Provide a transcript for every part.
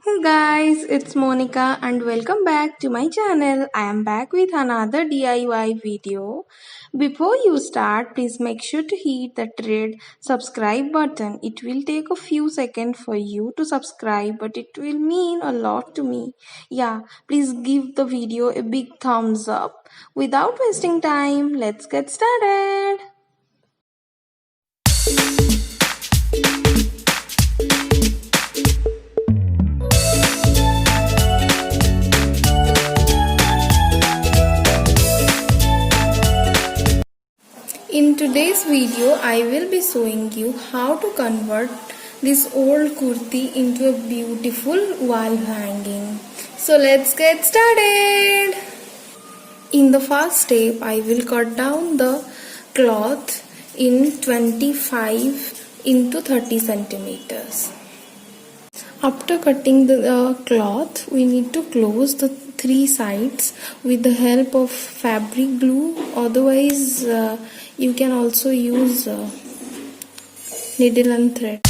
Hey guys, it's Monika and welcome back to my channel. I am back with another DIY video. Before you start, please make sure to hit that red subscribe button. It will take a few seconds for you to subscribe, but it will mean a lot to me. Yeah, please give the video a big thumbs up. Without wasting time, let's get started. In today's video, I will be showing you how to convert this old kurti into a beautiful wall hanging. So let's get started. In the first step, I will cut down the cloth in 25 into 30 centimeters. After cutting the cloth, we need to close the three sides with the help of fabric glue. Otherwise, you can also use needle and thread.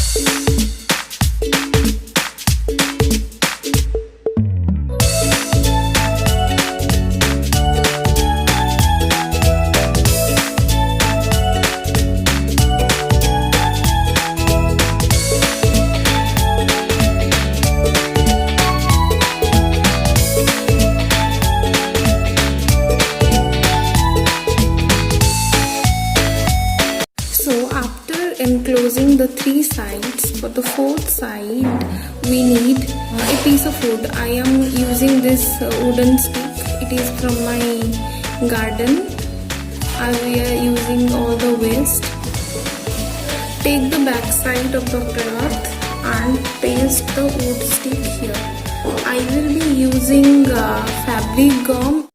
Enclosing the three sides, for the fourth side we need a piece of wood. I am using this wooden stick. It is from my garden. We are using all the waste. Take the back side of the cloth and paste the wood stick here. I will be using fabric gum.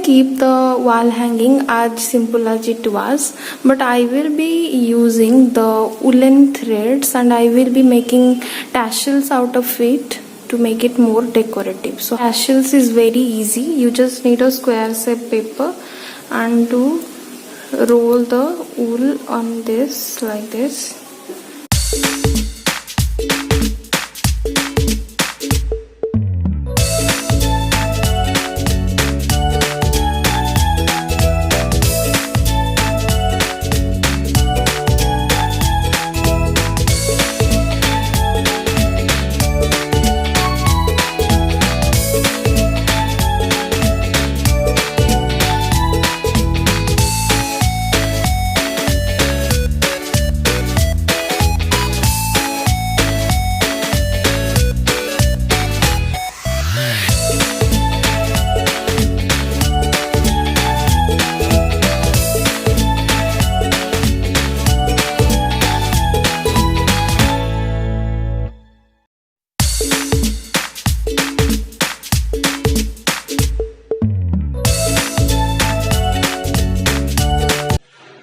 Keep the wall hanging as simple as it was, but I will be using the woolen threads and I will be making tassels out of it to make it more decorative. So tassels is very easy. You just need a square shape paper and to roll the wool on this like this.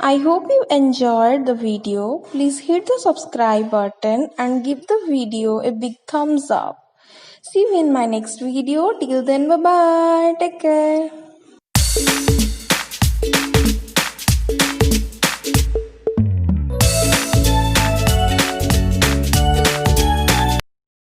I hope you enjoyed the video. Please hit the subscribe button and give the video a big thumbs up. See you in my next video. Till then, bye bye. Take care.